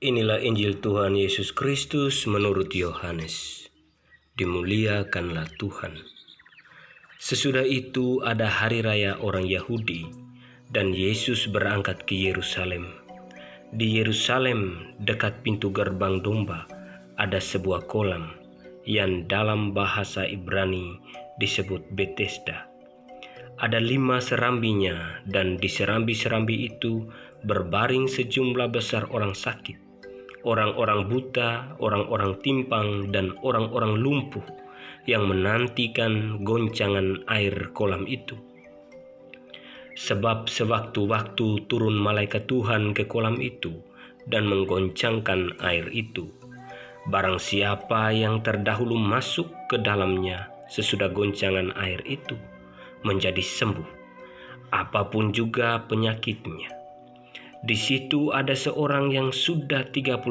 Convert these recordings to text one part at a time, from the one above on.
Inilah Injil Tuhan Yesus Kristus menurut Yohanes. Dimuliakanlah Tuhan. Sesudah itu ada hari raya orang Yahudi, dan Yesus berangkat ke Yerusalem. Di Yerusalem, dekat pintu gerbang domba, ada sebuah kolam yang dalam bahasa Ibrani disebut Betesda. Ada 5 serambinya, dan di serambi-serambi itu berbaring sejumlah besar orang sakit, orang-orang buta, orang-orang timpang, dan orang-orang lumpuh yang menantikan goncangan air kolam itu. Sebab sewaktu-waktu turun malaikat Tuhan ke kolam itu dan menggoncangkan air itu. Barang siapa yang terdahulu masuk ke dalamnya sesudah goncangan air itu menjadi sembuh, apapun juga penyakitnya. Di situ ada seorang yang sudah 38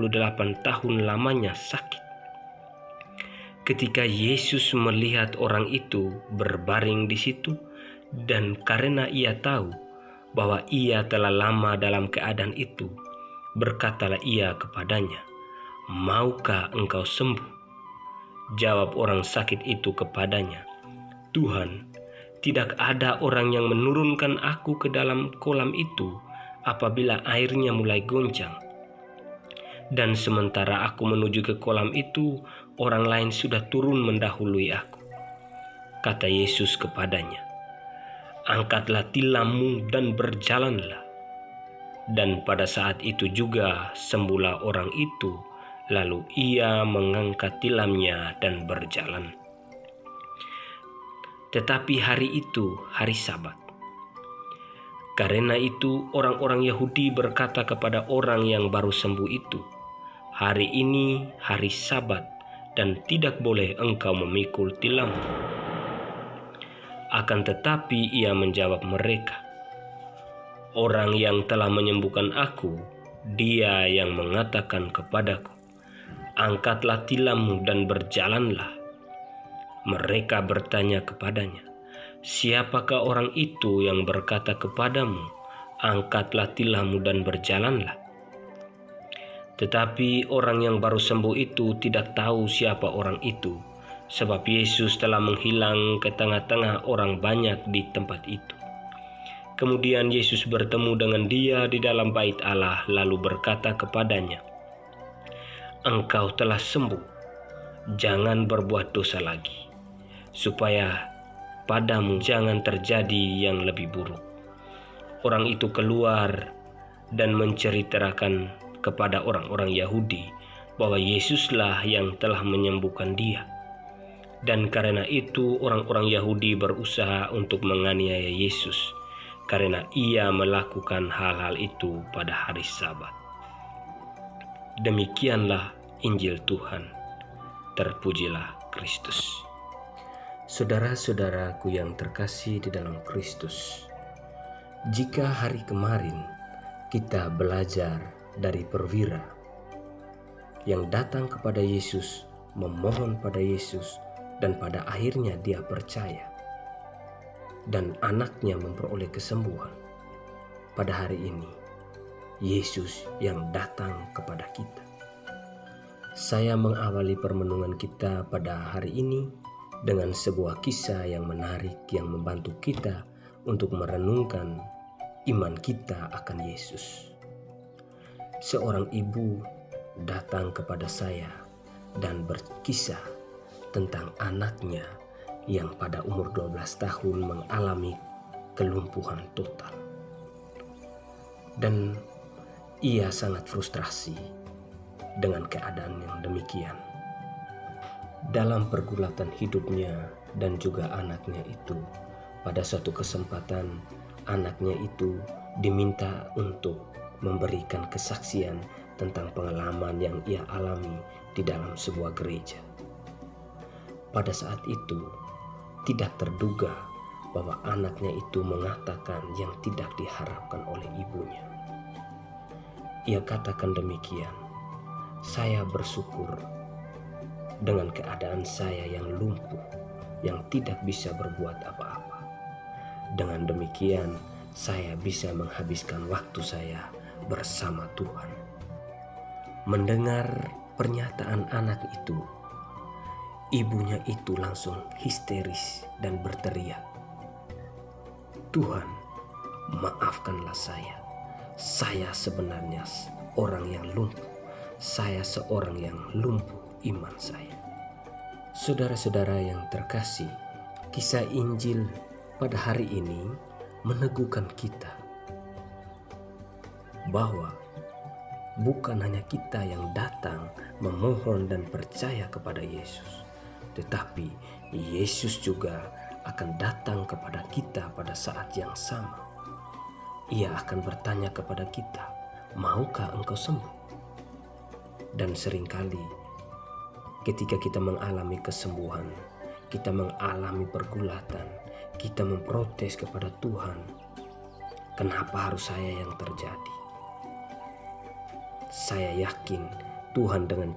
tahun lamanya sakit. Ketika Yesus melihat orang itu berbaring di situ, dan karena ia tahu bahwa ia telah lama dalam keadaan itu, berkatalah ia kepadanya, "Maukah engkau sembuh?" Jawab orang sakit itu kepadanya, "Tuhan, tidak ada orang yang menurunkan aku ke dalam kolam itu apabila airnya mulai goncang. Dan sementara aku menuju ke kolam itu, orang lain sudah turun mendahului aku." Kata Yesus kepadanya, "Angkatlah tilammu dan berjalanlah." Dan pada saat itu juga sembuhlah orang itu, lalu ia mengangkat tilamnya dan berjalan. Tetapi hari itu hari Sabat. Karena itu orang-orang Yahudi berkata kepada orang yang baru sembuh itu, "Hari ini hari Sabat dan tidak boleh engkau memikul tilammu." Akan tetapi ia menjawab mereka, "Orang yang telah menyembuhkan aku, dia yang mengatakan kepadaku, 'Angkatlah tilammu dan berjalanlah.'" Mereka bertanya kepadanya, "Siapakah orang itu yang berkata kepadamu, 'Angkatlah tilammu dan berjalanlah'?" Tetapi orang yang baru sembuh itu tidak tahu siapa orang itu, sebab Yesus telah menghilang ke tengah-tengah orang banyak di tempat itu. Kemudian Yesus bertemu dengan dia di dalam bait Allah, lalu berkata kepadanya, "Engkau telah sembuh, jangan berbuat dosa lagi, supaya padamu jangan terjadi yang lebih buruk." Orang itu keluar dan menceritakan kepada orang-orang Yahudi bahwa Yesuslah yang telah menyembuhkan dia. Dan karena itu orang-orang Yahudi berusaha untuk menganiaya Yesus, karena ia melakukan hal-hal itu pada hari Sabat. Demikianlah Injil Tuhan. Terpujilah Kristus. Saudara-saudaraku yang terkasih di dalam Kristus, jika hari kemarin kita belajar dari perwira yang datang kepada Yesus, memohon pada Yesus, dan pada akhirnya dia percaya, dan anaknya memperoleh kesembuhan, pada hari ini Yesus yang datang kepada kita. Saya mengawali permenungan kita pada hari ini dengan sebuah kisah yang menarik yang membantu kita untuk merenungkan iman kita akan Yesus. Seorang ibu datang kepada saya dan berkisah tentang anaknya yang pada umur 12 tahun mengalami kelumpuhan total. Dan ia sangat frustrasi dengan keadaan yang demikian. Dalam pergulatan hidupnya dan juga anaknya itu, pada suatu kesempatan anaknya itu diminta untuk memberikan kesaksian tentang pengalaman yang ia alami di dalam sebuah gereja. Pada saat itu tidak terduga bahwa anaknya itu mengatakan yang tidak diharapkan oleh ibunya. Ia katakan demikian, "Saya bersyukur dengan keadaan saya yang lumpuh, yang tidak bisa berbuat apa-apa. Dengan demikian, saya bisa menghabiskan waktu saya bersama Tuhan." Mendengar pernyataan anak itu, ibunya itu langsung histeris dan berteriak, "Tuhan, maafkanlah saya. Saya sebenarnya orang yang lumpuh. Saya seorang yang lumpuh iman saya." Saudara-saudara yang terkasih, kisah Injil pada hari ini meneguhkan kita bahwa bukan hanya kita yang datang memohon dan percaya kepada Yesus, tetapi Yesus juga akan datang kepada kita pada saat yang sama. Ia akan bertanya kepada kita, "Maukah engkau sembuh?" Dan seringkali ketika kita mengalami kesembuhan, kita mengalami pergulatan, kita memprotes kepada Tuhan, "Kenapa harus saya yang terjadi?" Saya yakin Tuhan dengan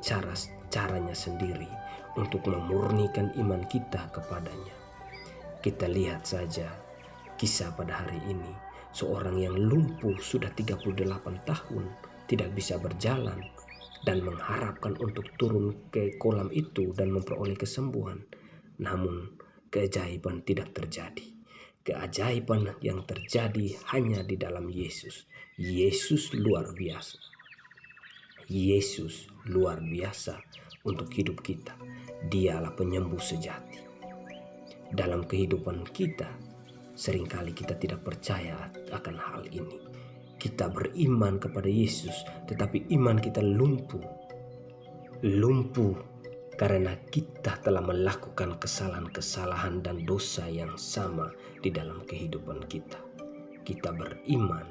caranya sendiri untuk memurnikan iman kita kepadanya. Kita lihat saja kisah pada hari ini, seorang yang lumpuh sudah 38 tahun tidak bisa berjalan dan mengharapkan untuk turun ke kolam itu dan memperoleh kesembuhan. Namun keajaiban tidak terjadi. Keajaiban yang terjadi hanya di dalam Yesus. Yesus luar biasa. Yesus luar biasa untuk hidup kita. Dialah penyembuh sejati. Dalam kehidupan kita, seringkali kita tidak percaya akan hal ini. Kita beriman kepada Yesus, tetapi iman kita lumpuh. Lumpuh karena kita telah melakukan kesalahan-kesalahan dan dosa yang sama di dalam kehidupan kita. Kita beriman,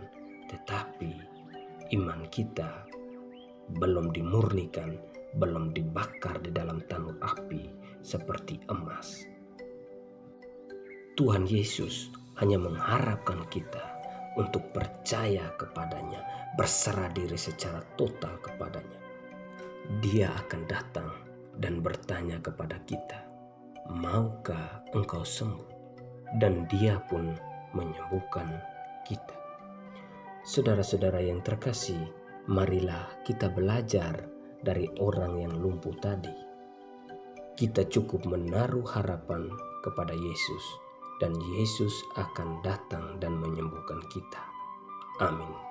tetapi iman kita belum dimurnikan, belum dibakar di dalam tanur api seperti emas. Tuhan Yesus hanya mengharapkan kita untuk percaya kepadanya, berserah diri secara total kepadanya. Dia akan datang dan bertanya kepada kita, "Maukah engkau sembuh?" Dan Dia pun menyembuhkan kita. Saudara-saudara yang terkasih, marilah kita belajar dari orang yang lumpuh tadi. Kita cukup menaruh harapan kepada Yesus, dan Yesus akan datang dan menyembuhkan kita. Amin.